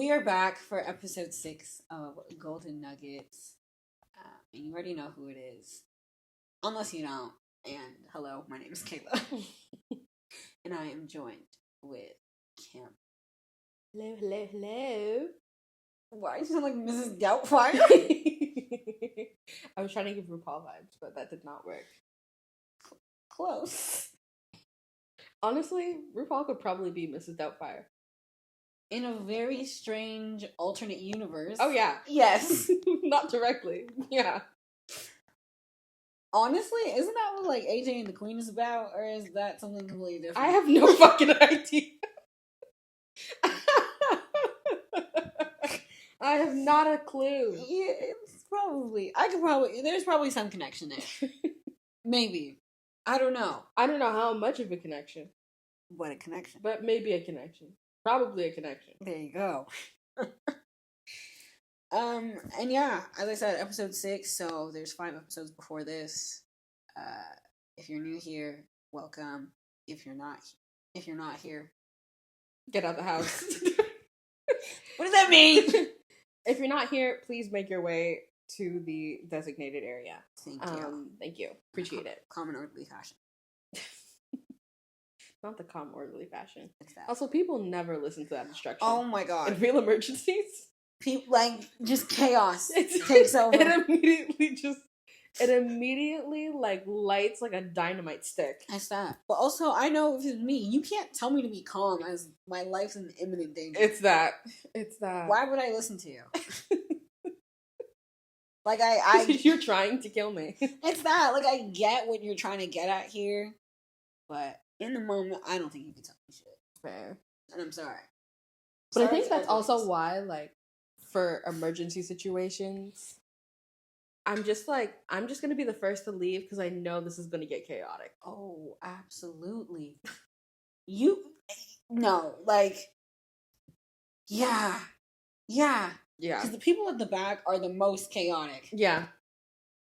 We are back for episode 6 of Golden Nuggets. And you already know who it is. Unless you don't. And hello, my name is Kayla. And I am joined with Kim. Hello, hello, hello. Why do you sound like Mrs. Doubtfire? I was trying to give RuPaul vibes, but that did not work. Close. Honestly, RuPaul could probably be Mrs. Doubtfire. In a very strange alternate universe. Oh, yeah. Yes. Not directly. Yeah. Honestly, isn't that what, like, AJ and the Queen is about? Or is that something completely different? I have no fucking idea. I have not a clue. Yeah, it's probably... There's probably some connection there. Maybe. I don't know. I don't know how much of a connection. What a connection. But maybe a connection. Probably a connection. There you go. And yeah, as I said, episode 6, so there's 5 episodes before this. If you're new here, welcome. If you're not here, get out the house. What does that mean? If you're not here, please make your way to the designated area. Thank you. Thank you. Appreciate it. Common orderly fashion. Not the calm, orderly fashion. It's that. Also, people never listen to that instruction. Oh my god. In real emergencies, People, like, just chaos takes over. It immediately like lights like a dynamite stick. It's that. But also, I know if it's me, you can't tell me to be calm as my life's in imminent danger. It's that. Why would I listen to you? Like, You're trying to kill me. It's that. Like, I get what you're trying to get at here, but in the moment, I don't think you can tell me shit. Fair. And I'm sorry. But I think that's also why, like, for emergency situations, I'm just gonna be the first to leave because I know this is gonna get chaotic. Oh, absolutely. Yeah. Because the people at the back are the most chaotic. Yeah.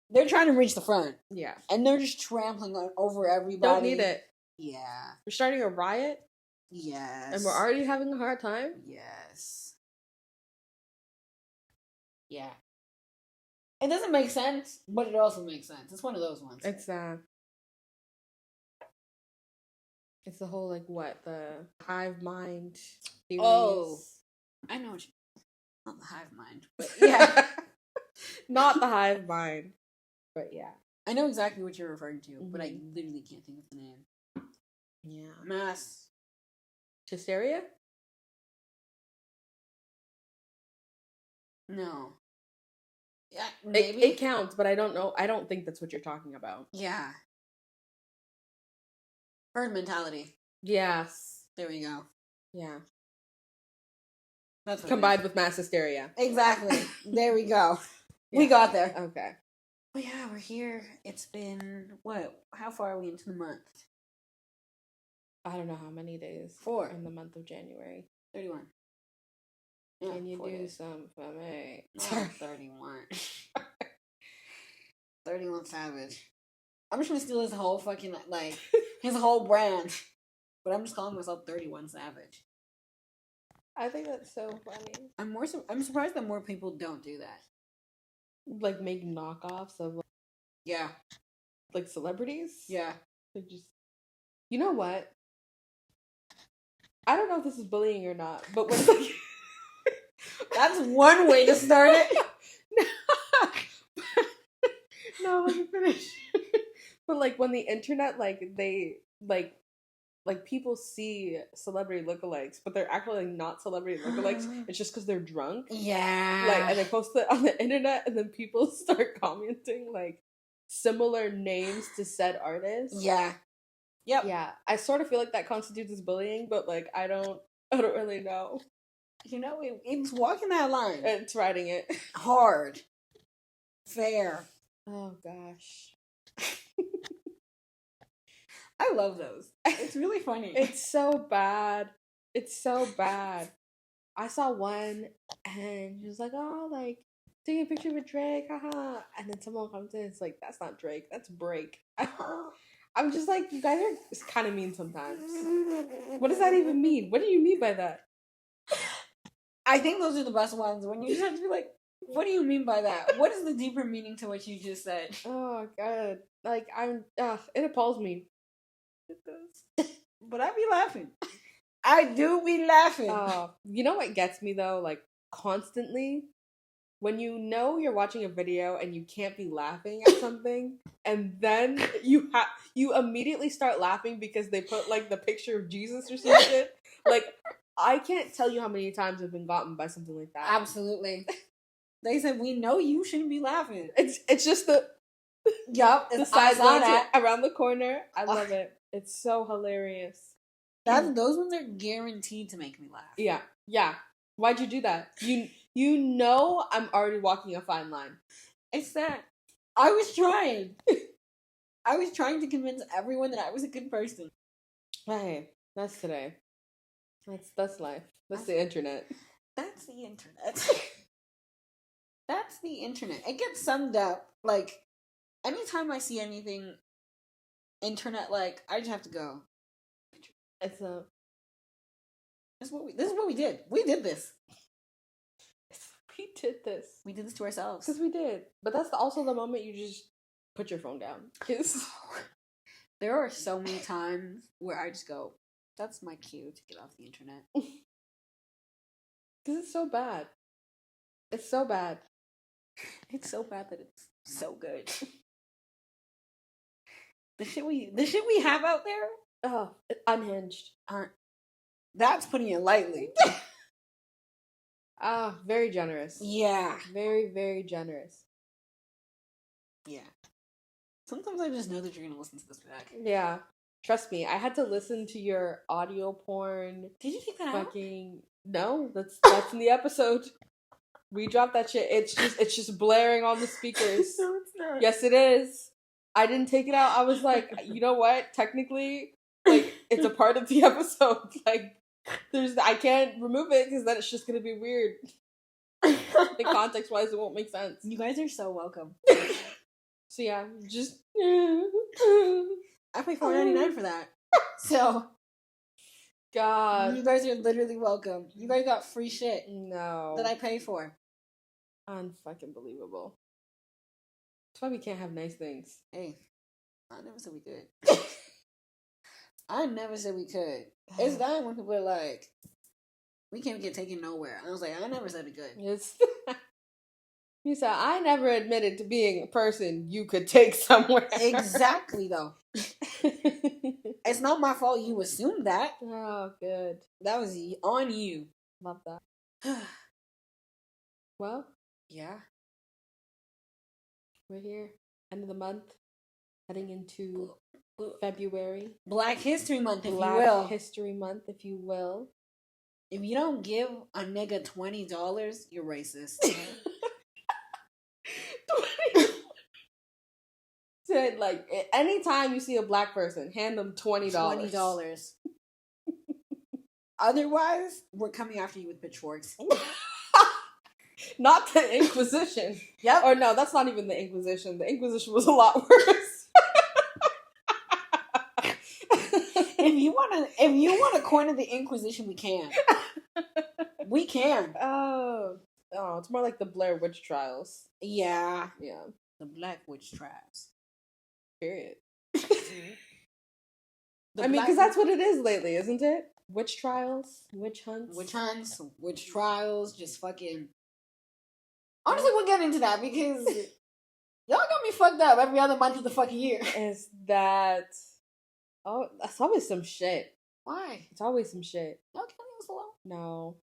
They're trying to reach the front. Yeah. And they're just trampling over everybody. Don't need it. Yeah. We're starting a riot. Yes. And we're already having a hard time. Yes. Yeah. It doesn't make sense, but it also makes sense. It's one of those ones. It's the whole, like, what? The hive mind theories. Oh. I know what you mean. Not the hive mind, but yeah. Not the hive mind. But yeah. I know exactly what you're referring to, but I literally can't think of the name. Yeah. Mass hysteria? No. Yeah, maybe. It counts, but I don't know. I don't think that's what you're talking about. Yeah. Herd mentality. Yes. There we go. Yeah. That's combined with mass hysteria. Exactly. There we go. Yeah. We got there. Okay. But yeah, we're here. It's been, what? How far are we into the month? I don't know how many days. 4. In the month of January. 31. Yeah, Can you do days. something for me? Oh, 31. 31 Savage. I'm just gonna steal his whole fucking, like, his whole brand. But I'm just calling myself 31 Savage. I think that's so funny. I'm surprised that more people don't do that. Like, make knockoffs of, like, yeah, like, celebrities? Yeah. They just... You know what? I don't know if this is bullying or not, but when, like... That's one way to start it. No, let me finish. But, like, when the internet, like, they, like people see celebrity lookalikes, but they're actually, like, not celebrity lookalikes. It's just because they're drunk. Yeah. Like, and they post it on the internet, and then people start commenting, like, similar names to said artists. Yeah. Yep. Yeah. I sort of feel like that constitutes as bullying, but, like, I don't really know. You know, it's walking that line. It's riding it. Hard. Fair. Oh, gosh. I love those. It's really funny. It's so bad. It's so bad. I saw one, and she was like, oh, like, taking a picture with Drake, haha. And then someone comes in, it's like, that's not Drake, that's Break. I'm just like, you guys are kind of mean sometimes. What does that even mean? What do you mean by that? I think those are the best ones when you just have to be like, what do you mean by that? What is the deeper meaning to what you just said? Oh god, like it appalls me. It does. But I be laughing. I do be laughing. You know what gets me though? Like constantly, when you know you're watching a video and you can't be laughing at something, and then you immediately start laughing because they put like the picture of Jesus or something. Like I can't tell you how many times I've been gotten by something like that. Absolutely. They said we know you shouldn't be laughing. It's just the the side glance around the corner. I love it. It's so hilarious. Those ones are guaranteed to make me laugh. Yeah. Why'd you do that? You know I'm already walking a fine line. It's that I was trying. I was trying to convince everyone that I was a good person. Hey, that's today. That's life. That's the internet. That's the internet. That's the internet. It gets summed up like anytime I see anything internet like, I just have to go. This is what we did. We did this. We did this. We did this to ourselves. Because we did. But that's also the moment you just put your phone down. There are so many times where I just go, that's my cue to get off the internet. Because it's so bad. It's so bad. It's so bad that it's so good. The shit we have out there. Oh, unhinged. That's putting it lightly. Very generous. Yeah. Very, very generous. Yeah. Sometimes I just know that you're going to listen to this back. Yeah. Trust me, I had to listen to your audio porn. Did you take that out? No, that's in the episode. We dropped that shit. It's just blaring on the speakers. No, it's not. Yes, it is. I didn't take it out. I was like, you know what? Technically, like, it's a part of the episode. Like, I can't remove it because then it's just gonna be weird. Like, context-wise, it won't make sense. You guys are so welcome. So yeah, just I pay $4.99 for that. So, God, you guys are literally welcome. You guys got free shit. No, that I pay for. Unfucking believable. That's why we can't have nice things. Hey, I never said we could. I never said we could. It's that when people are like, we can't get taken nowhere. I was like, I never said we could. You said, I never admitted to being a person you could take somewhere. Exactly, though. It's not my fault you assumed that. Oh, good. That was on you. Love that. Well, yeah. We're here. End of the month. Heading into February. Black History Month, if you will. Black History Month, if you will. If you don't give a nigga $20, you're racist. Said, like, anytime you see a black person, hand them $20. $20. Otherwise, we're coming after you with pitchforks. Not the Inquisition. Yep. Or no, that's not even the Inquisition. The Inquisition was a lot worse. If you want to corner the Inquisition, we can. We can. Oh, it's more like the Blair Witch Trials. Yeah. Yeah. The Black Witch Trials. Period. Because that's what it is lately, isn't it? Witch trials, witch hunts, witch trials, just fucking. Honestly, we'll get into that because y'all got me fucked up every other month of the fucking year. Is that? Oh, that's always some shit. Why? It's always some shit. Y'all can leave us alone. No.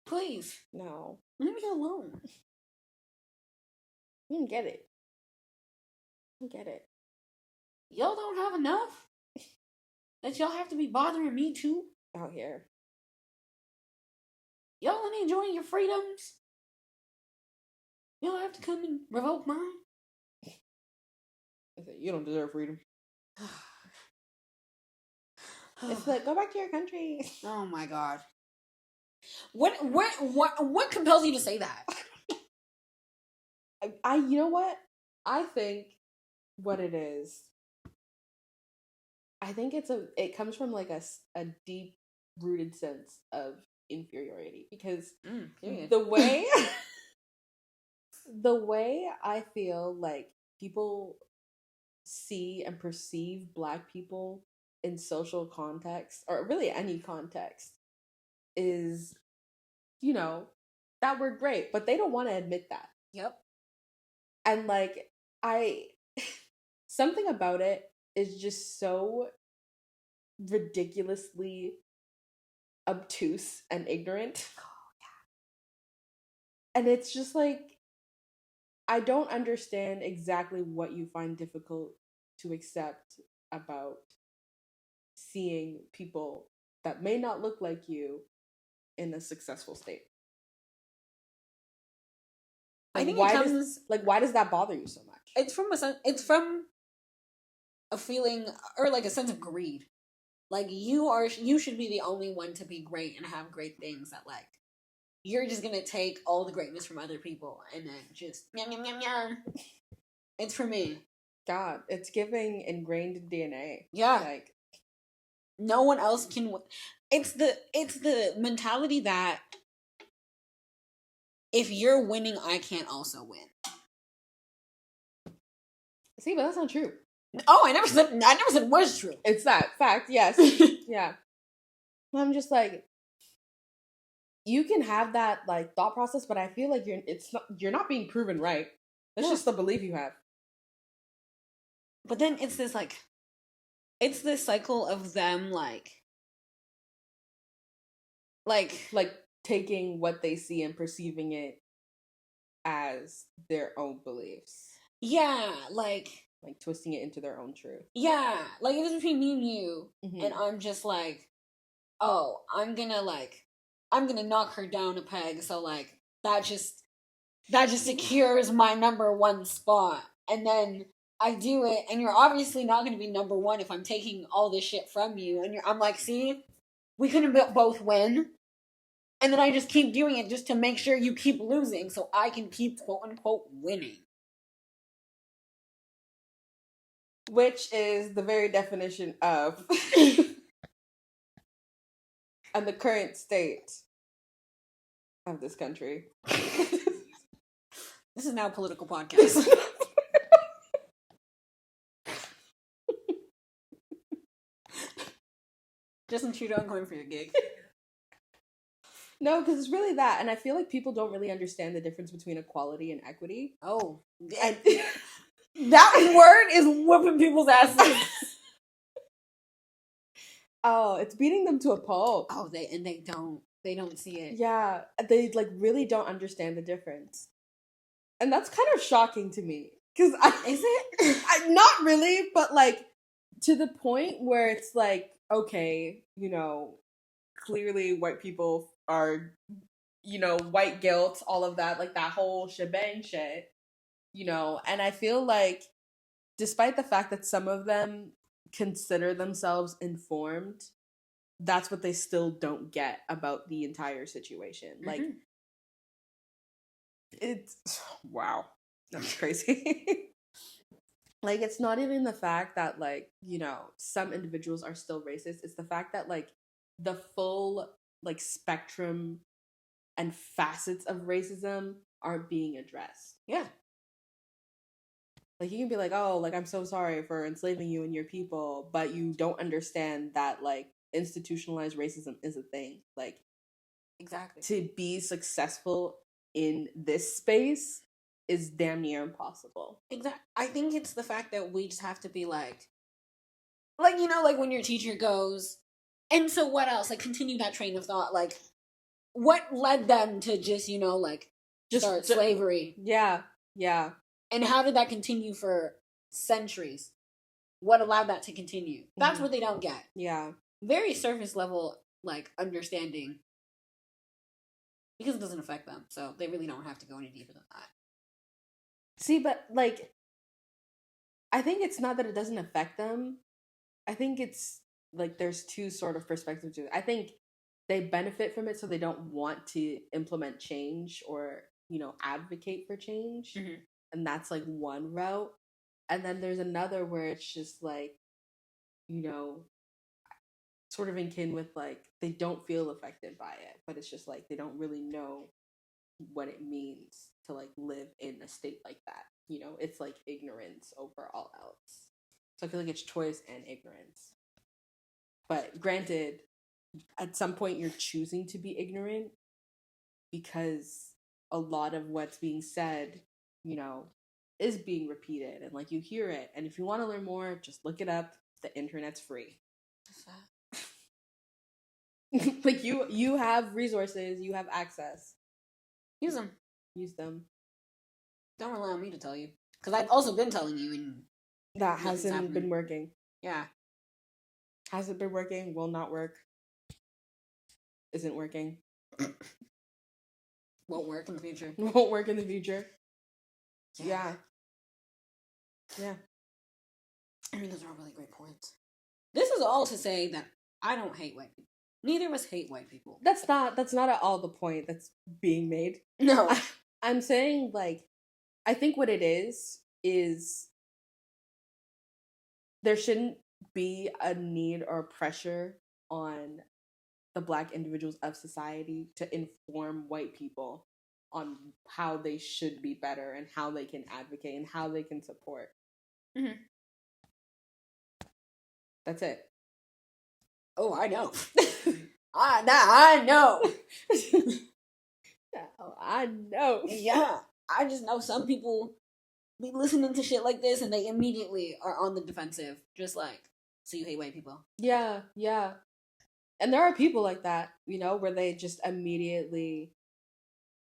Please. No. Leave me alone. You don't get it. You get it. Y'all don't have enough? That y'all have to be bothering me too? Out here. Y'all ain't enjoying your freedoms? Y'all have to come and revoke mine? You don't deserve freedom. It's like, go back to your country. Oh my god. What compels you to say that? You know what? I think what it is, I think it comes from like a deep rooted sense of inferiority, because period. the way the way I feel like people see and perceive Black people in social context, or really any context, is, you know, that we're great, but they don't want to admit that. Yep. And like, something about it is just so ridiculously obtuse and ignorant. Oh, And it's just like, I don't understand exactly what you find difficult to accept about seeing people that may not look like you in a successful state. I think why does that bother you so much? It's from a feeling, or like a sense of greed. Like, you should be the only one to be great and have great things, that like you're just gonna take all the greatness from other people and then just yum yum yum yum. It's for me. God, it's giving ingrained DNA. Yeah. Like, no one else can. It's the mentality that if you're winning, I can't also win. see, but that's not true. Oh, I never said was true. It's that fact, yes. Yeah. I'm just like, you can have that like thought process, but I feel like you're not being proven right. That's just the belief you have. But then it's this cycle of them like taking what they see and perceiving it as their own beliefs. Yeah, like twisting it into their own truth. Yeah, like if it's between me and you, and I'm just like, oh, I'm gonna knock her down a peg, so like that just secures my number one spot, and then I do it, and you're obviously not gonna be number one if I'm taking all this shit from you, and I'm like, see, we couldn't both win. And then I just keep doing it just to make sure you keep losing so I can keep quote-unquote winning. Which is the very definition of and the current state of this country. This is now a political podcast. Justin Trudeau, I'm going for your gig. No, because it's really that. And I feel like people don't really understand the difference between equality and equity. Oh. And that word is whooping people's asses. Oh, it's beating them to a pulp. Oh, they don't see it. Yeah, they like really don't understand the difference. And that's kind of shocking to me. Is it? Not really, but like to the point where it's like, okay, clearly white people are, white guilt, all of that, like that whole shebang shit, and I feel like despite the fact that some of them consider themselves informed, that's what they still don't get about the entire situation. Mm-hmm. Like, it's, wow, that's crazy. Like, it's not even the fact that, like, some individuals are still racist. It's the fact that, like, the full, like, spectrum and facets of racism aren't being addressed. Yeah. Like, you can be like, oh, like, I'm so sorry for enslaving you and your people, but you don't understand that, like, institutionalized racism is a thing. Like, exactly. To be successful in this space is damn near impossible. Exactly. I think it's the fact that we just have to be like when your teacher goes, and so what else? Like, continue that train of thought. Like, what led them to just start slavery? Yeah, yeah. And how did that continue for centuries? What allowed that to continue? That's what they don't get. Yeah. Very surface level, like, understanding. Because it doesn't affect them, so they really don't have to go any deeper than that. See, but, like, I think it's not that it doesn't affect them. I think it's, like, there's two sort of perspectives to it. I think they benefit from it, so they don't want to implement change or, advocate for change. Mm-hmm. And that's, like, one route. And then there's another where it's just, like, sort of in kin with like they don't feel affected by it, but it's just like they don't really know what it means to like live in a state like that. You know, it's like ignorance over all else. So I feel like it's choice and ignorance. But granted, at some point you're choosing to be ignorant because a lot of what's being said, you know, is being repeated and like you hear it. And if you want to learn more, just look it up. The internet's free. Like you have resources, you have access. Use them. Use them. Don't rely on me to tell you. Because I've also been telling you and that hasn't been working. Yeah. Hasn't been working, will not work. Isn't working. Won't work in the future. Won't work in the future. Yeah. Yeah. I mean, those are all really great points. This is all to say that I don't hate white people. Neither of us hate white people. That's not at all the point that's being made. No. I'm saying, like, I think what it is there shouldn't be a need or pressure on the Black individuals of society to inform white people on how they should be better and how they can advocate and how they can support. Mm-hmm. That's it. Oh, I know. I know. I know. Yeah. I just know some people be listening to shit like this and they immediately are on the defensive. Just like, so you hate white people. Yeah, yeah. And there are people like that, you know, where they just immediately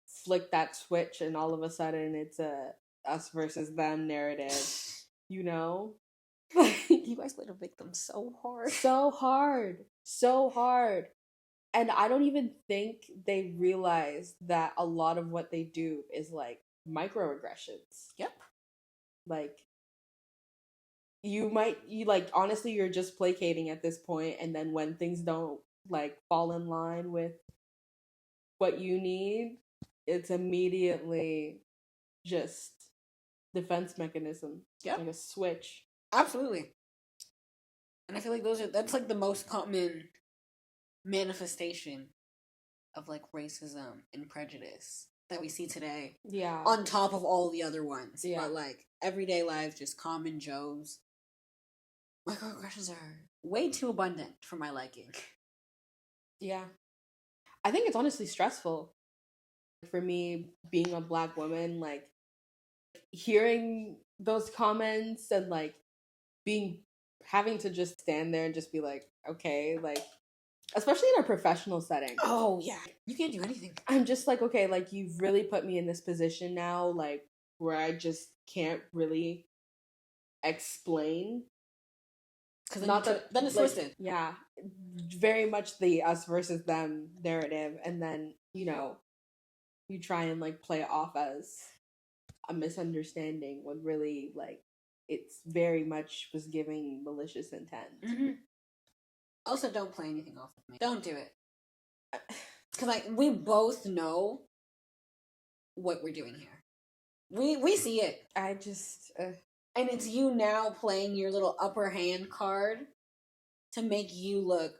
flick that switch and all of a sudden it's a us versus them narrative, you know? You guys let a victim so hard. So hard. So hard. And I don't even think they realize that a lot of what they do is like microaggressions. Yep. Like you like honestly you're just placating at this point, and then when things don't like fall in line with what you need, it's immediately just defense mechanism. Yep. Like a switch. Absolutely. And I feel like that's like the most common manifestation of like racism and prejudice that we see today. Yeah. On top of all the other ones. Yeah. But like everyday life, just common Joes. Microaggressions are way too abundant for my liking. Yeah. I think it's honestly stressful for me being a Black woman, like hearing those comments and like having to just stand there and just be like, okay, like especially in a professional setting. Oh yeah. You can't do anything. I'm just like, okay, like you've really put me in this position now, like where I just can't really explain. Because then it's twisted. Yeah, very much the us versus them narrative, and then you know, you try and like play it off as a misunderstanding when really like it's very much was giving malicious intent. Mm-hmm. Also, don't play anything off of me. Don't do it. Because like we both know what we're doing here. We see it. I just and it's you now playing your little upper hand card to make you look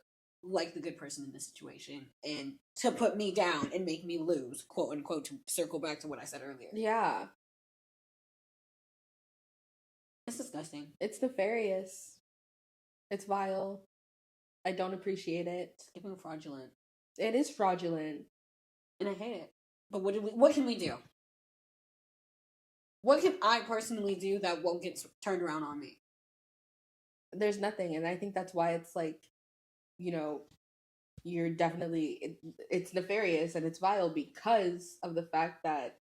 like the good person in this situation and to put me down and make me lose, quote unquote, to circle back to what I said earlier. Yeah. It's disgusting. It's nefarious. It's vile. I don't appreciate it. It's giving fraudulent. It is fraudulent. And I hate it. But what can we do? What can I personally do that won't get turned around on me? There's nothing, and I think that's why it's like, you know, you're definitely it's nefarious and it's vile because of the fact that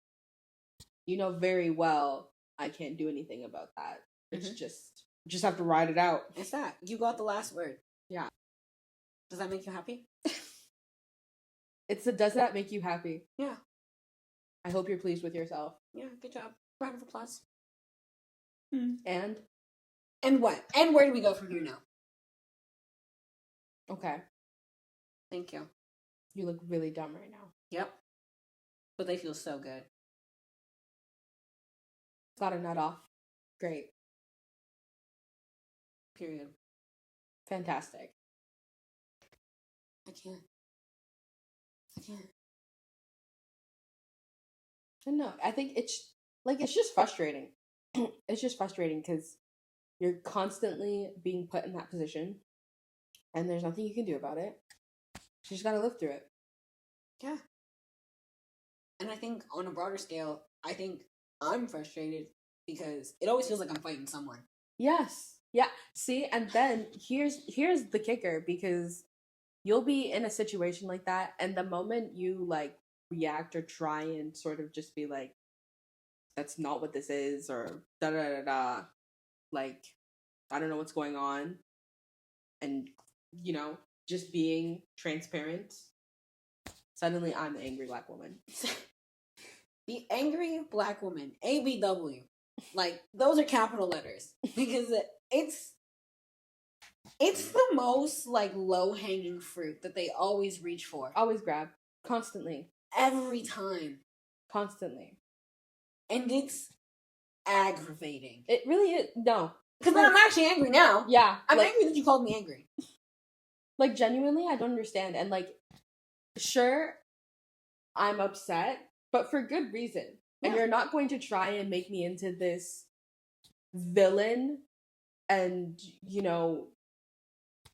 you know very well I can't do anything about that. It's just have to ride it out. It's that you got the last word. Yeah. Does that make you happy? Does that make you happy? Yeah. I hope you're pleased with yourself. Yeah, good job. Round of applause. And what? And where do we go from here now? Okay. Thank you. You look really dumb right now. Yep. But they feel so good. Got a nut off. Great. Period. Fantastic. I can't. No, I think it's just frustrating. It's just frustrating because you're constantly being put in that position, and there's nothing you can do about it. You just gotta live through it. Yeah. And I think on a broader scale, I think I'm frustrated because it always feels like I'm fighting someone. Yes. Yeah. See, and then here's the kicker, because you'll be in a situation like that, and the moment you like react or try and sort of just be like, that's not what this is, or da da da da, like, I don't know what's going on, and just being transparent, suddenly I'm the angry black woman. The angry black woman, ABW. Like, those are capital letters. Because it's the most, like, low-hanging fruit that they always reach for. Always grab. Constantly. Every time. Constantly. And it's aggravating. It really is. No. Because then I'm actually angry now. Yeah. I'm angry that you called me angry. Like, genuinely, I don't understand. And, like, sure, I'm upset, but for good reason. Yeah. And you're not going to try and make me into this villain and,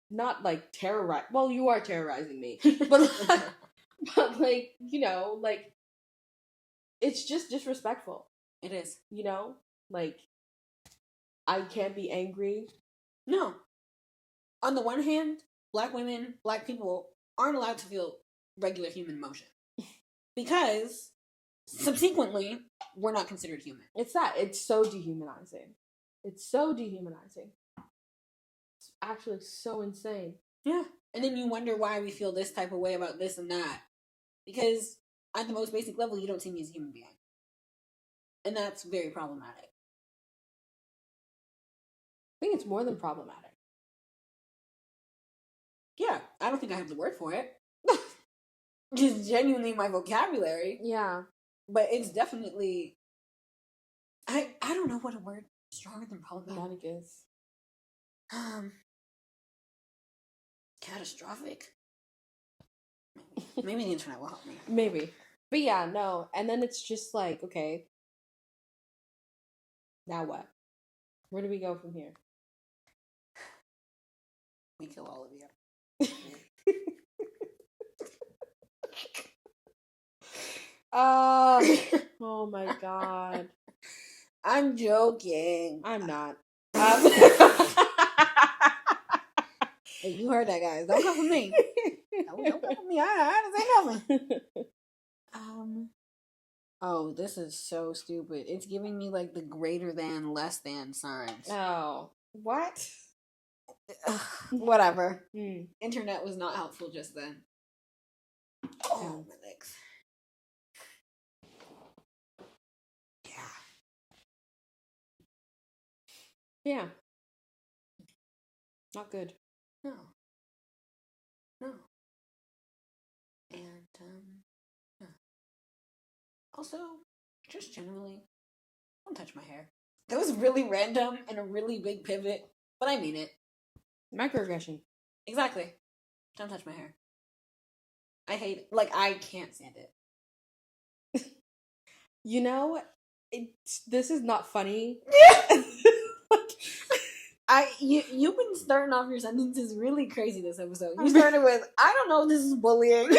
not, like, terrorize. Well, you are terrorizing me. But, like, like, it's just disrespectful. It is. Like, I can't be angry. No. On the one hand, black women, black people aren't allowed to feel regular human emotion. Because, subsequently, we're not considered human. It's that. It's so dehumanizing. It's so dehumanizing. It's actually so insane. Yeah. And then you wonder why we feel this type of way about this and that. Because, at the most basic level, you don't see me as a human being. And that's very problematic. I think it's more than problematic. Yeah, I don't think I have the word for it. Just genuinely my vocabulary. Yeah. But it's definitely... I don't know what a word stronger than problematic is. Catastrophic? Maybe the internet will help me. Maybe. But yeah, no. And then it's just like, okay, now what? Where do we go from here? We kill all of you. Oh my god. I'm joking. I'm not. Hey, you heard that, guys. Don't come for me. Don't come for me. I didn't say nothing. Oh, this is so stupid. It's giving me like the greater than, less than signs. Oh. What? Whatever. Internet was not helpful just then. Oh, my legs. Yeah. Not good. No. And, yeah. Also, just generally, don't touch my hair. That was really random and a really big pivot, but I mean it. Microaggression. Exactly. Don't touch my hair. I hate it. Like, I can't stand it. This is not funny. You've been starting off your sentences really crazy this episode. You started with, I don't know if this is bullying.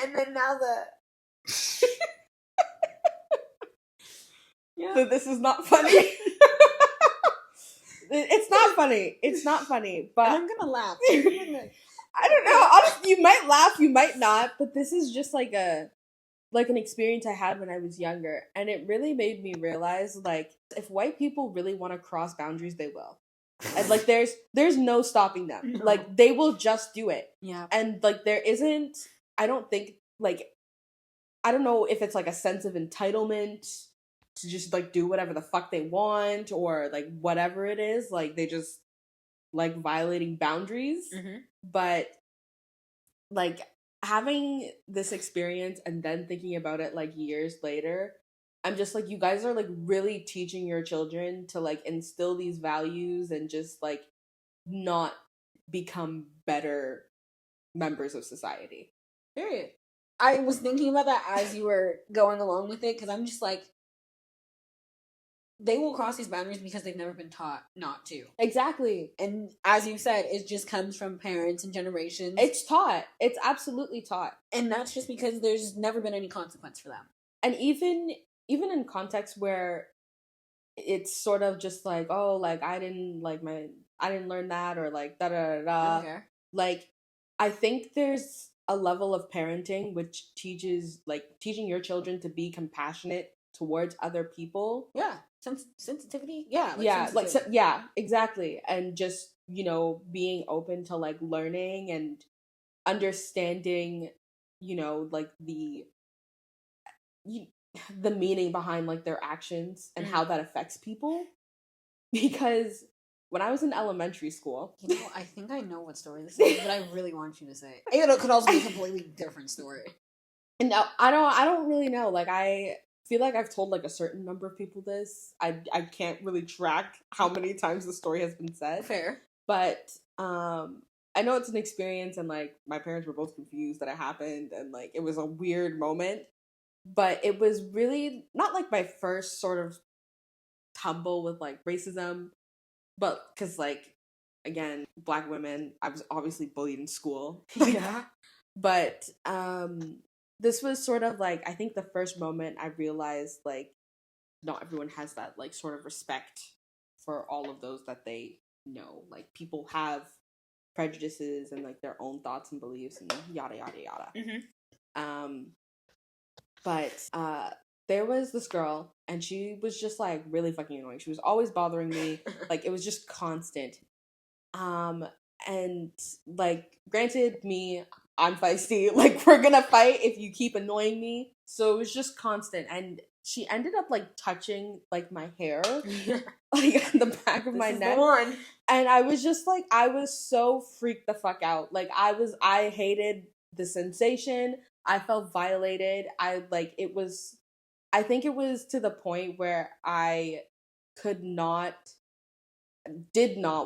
And then now yeah. So this is not funny. It's not funny. It's not funny. But and I'm gonna laugh. I don't know. Honestly, you might laugh, you might not. But this is just like an experience I had when I was younger, and it really made me realize, like, if white people really want to cross boundaries, they will. And like, there's no stopping them. No. Like, they will just do it. Yeah. And like, there isn't. I don't think, like, I don't know if it's like a sense of entitlement to just like do whatever the fuck they want, or like whatever it is. Like, they just like violating boundaries. Mm-hmm. But like, having this experience and then thinking about it like years later, I'm just like, you guys are like really teaching your children to like instill these values and just like not become better members of society. Period. I was thinking about that as you were going along with it, because I'm just like, they will cross these boundaries because they've never been taught not to. Exactly. And as you said, it just comes from parents and generations. It's taught. It's absolutely taught. And that's just because there's never been any consequence for them. And even in contexts where it's sort of just like, oh, like I didn't learn that, or like da da da da. Okay. Like, I think there's a level of parenting which teaching your children to be compassionate towards other people. Yeah. Sensitivity. Yeah. Yeah, exactly. And just, being open to like learning and understanding, like the meaning behind like their actions and how that affects people. Because when I was in elementary school, I think I know what story this is, but I really want you to say it. It could also be a completely different story. And now I don't really know. Like, I feel like I've told like a certain number of people this. I can't really track how many times the story has been said. Fair. But I know it's an experience, and like my parents were both confused that it happened, and like it was a weird moment. But it was really not like my first sort of tumble with like racism, but because like, again, Black women, I was obviously bullied in school. Yeah. But this was sort of like, I think the first moment I realized like not everyone has that like sort of respect for all of those that they know. Like, people have prejudices and like their own thoughts and beliefs and yada yada yada. Mm-hmm. But there was this girl, and she was just like really fucking annoying. She was always bothering me. Like, it was just constant. And like, granted, I'm feisty. Like, we're gonna fight if you keep annoying me. So it was just constant. And she ended up like touching like my hair, like on the back of my neck. And I was just like, I was so freaked the fuck out. Like, I hated the sensation. I felt violated. I think it was to the point where I did not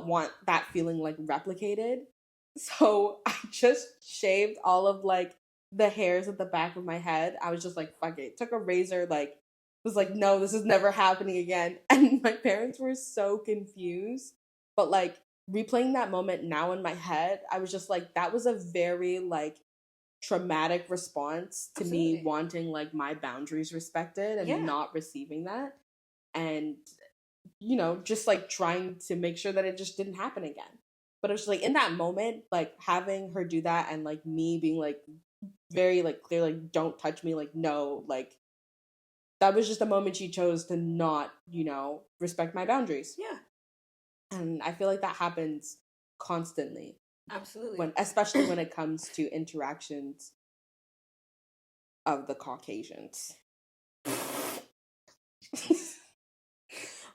want that feeling like replicated. So I just shaved all of like the hairs at the back of my head. I was just like, fuck it. Took a razor, like, was like, no, this is never happening again. And my parents were so confused. But like, replaying that moment now in my head, I was just like, that was a very like traumatic response to me wanting like my boundaries respected and not receiving that. And just like trying to make sure that it just didn't happen again. But it was like, in that moment, like having her do that and like me being like very like clear, like, don't touch me, like, no, like, that was just a moment she chose to not, respect my boundaries. Yeah. And I feel like that happens constantly. Absolutely. Especially when it comes to interactions of the Caucasians.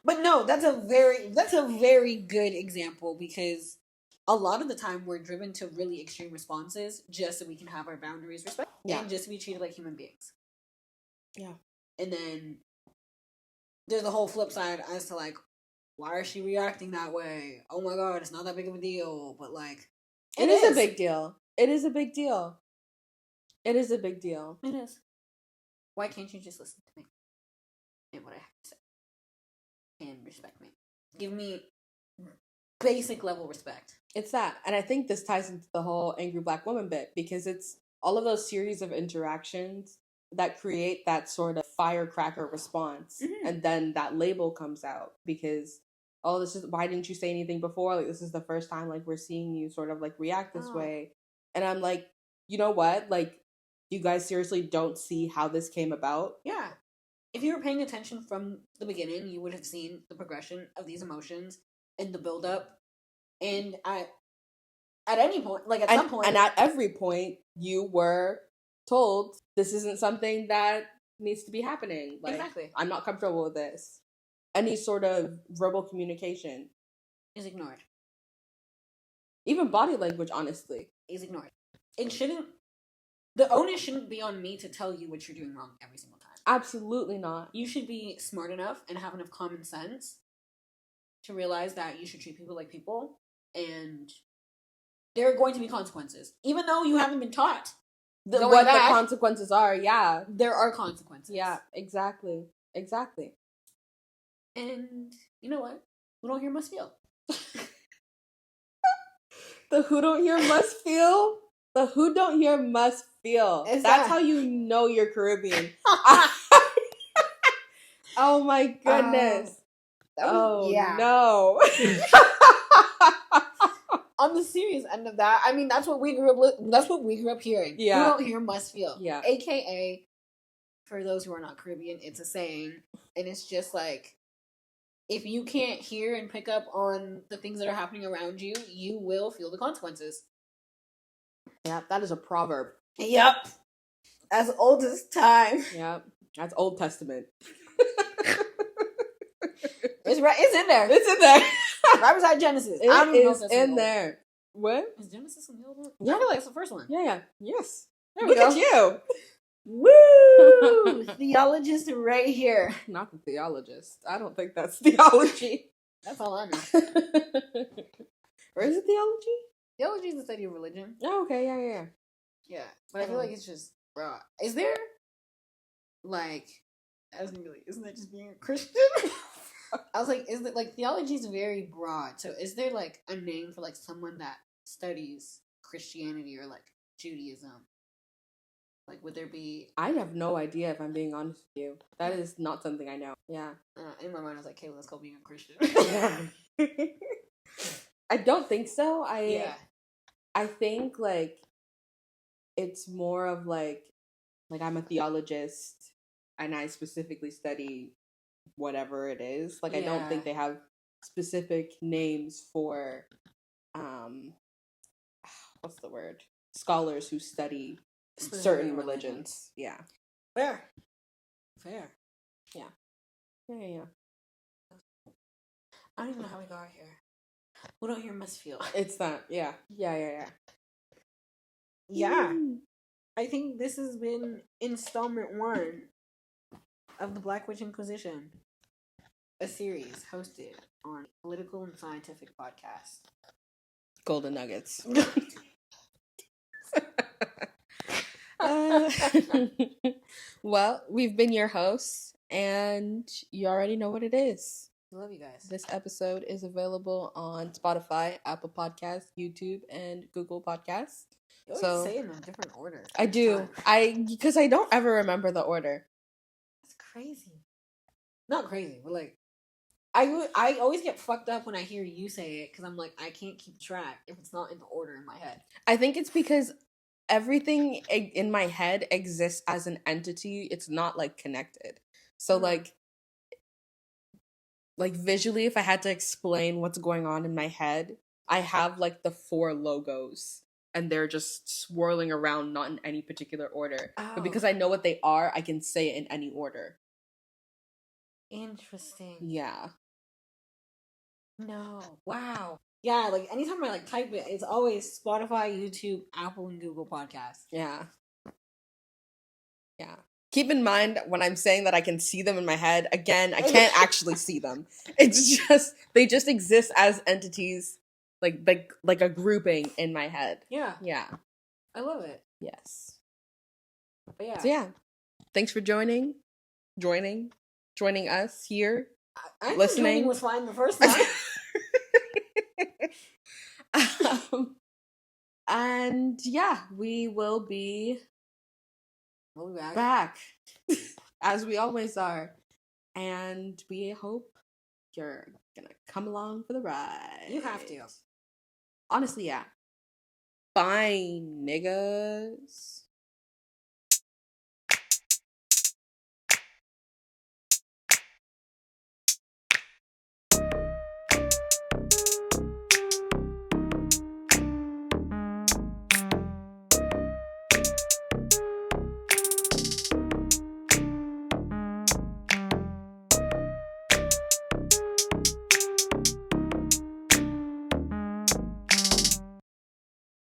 But no, that's a very good example, because a lot of the time we're driven to really extreme responses just so we can have our boundaries respected and just to be treated like human beings. Yeah. And then there's the whole flip side as to like, why is she reacting that way? Oh my god, it's not that big of a deal. But like, it is a big deal. It is a big deal. It is a big deal. It is. Why can't you just listen to me and what I have to say and respect me? Give me basic level respect. It's that. And I think this ties into the whole angry Black woman bit, because it's all of those series of interactions that create that sort of firecracker response. Mm-hmm. And then that label comes out because, oh, why didn't you say anything before? Like, this is the first time like we're seeing you sort of like react this way. And I'm like, you know what? Like, you guys seriously don't see how this came about? Yeah. If you were paying attention from the beginning, you would have seen the progression of these emotions and the buildup. And at any point, like some point. And at every point, you were told this isn't something that needs to be happening. Like, exactly. I'm not comfortable with this. Any sort of verbal communication is ignored. Even body language, honestly, is ignored. The onus shouldn't be on me to tell you what you're doing wrong every single time. Absolutely not. You should be smart enough and have enough common sense to realize that you should treat people like people and there are going to be consequences. Even though you haven't been taught what the consequences are, yeah. There are consequences. Yeah, exactly. Exactly. And you know what? Who don't hear must feel. The who don't hear must feel. The who don't hear must feel. That's how you know you're Caribbean. Oh my goodness. No. On the serious end of that, I mean, that's what we grew up hearing. Yeah. Who don't hear must feel. Yeah. AKA, for those who are not Caribbean, it's a saying, and it's just like, if you can't hear and pick up on the things that are happening around you, you will feel the consequences. Yeah, that is a proverb. Yep. As old as time. Yep. That's Old Testament. It's in there. It's in there. Right beside Genesis. It I don't even know if is that's in there. What? Is Genesis in the old one? Yeah. I feel like it's the first one. Yeah. Yes. There Look we go. at you. Woo! Theologist right here. Not the theologist. I don't think that's theology. That's all I know. Or is it theology? Theology is the study of religion. Oh, okay. Yeah. Yeah. But I feel like it's just, bro. Is there, like, I was gonna be like, isn't that just being a Christian? I was like, is it, like, theology is very broad. So is there, like, a name for, like, someone that studies Christianity or, like, Judaism? Like, would there be... I have no idea, if I'm being honest with you. That is not something I know. Yeah. In my mind, I was like, Kayla, that's called being a Christian. I don't think so. I think, like, it's more of, like I'm a theologist, and I specifically study whatever it is. Like, I don't think they have specific names for, what's the word? Scholars who study certain religions. Yeah. Fair. Yeah. Yeah. I don't even know how we got here. Who don't hear must feel. It's that. Yeah. Yeah. I think this has been installment 1 of the Black Witch Inquisition, a series hosted on political and scientific podcast. Golden Nuggets. Well, we've been your hosts, and you already know what it is. I love you guys. This episode is available on Spotify, Apple Podcasts, YouTube, and Google Podcasts. You always say it in a different order. I do. Because I don't ever remember the order. That's crazy. Not crazy, but like, I always get fucked up when I hear you say it, because I'm like, I can't keep track if it's not in the order in my head. I think it's because everything in my head exists as an entity. It's not, like, connected. So, like visually, if I had to explain what's going on in my head, I have, like, the 4 logos, and they're just swirling around, not in any particular order. Oh. But because I know what they are, I can say it in any order. Interesting. Yeah. No. Wow. Yeah, like, anytime I, like, type it, it's always Spotify, YouTube, Apple, and Google Podcasts. Yeah. Yeah. Keep in mind, when I'm saying that I can see them in my head, again, I can't actually see them. It's just, they just exist as entities, like a grouping in my head. Yeah. Yeah. I love it. Yes. But yeah. So yeah. Thanks for joining us here. I listening. Joining was fine the first time. And yeah, we will be We'll be back as we always are, and we hope you're gonna come along for the ride. You have to. Honestly, yeah. Fine, niggas.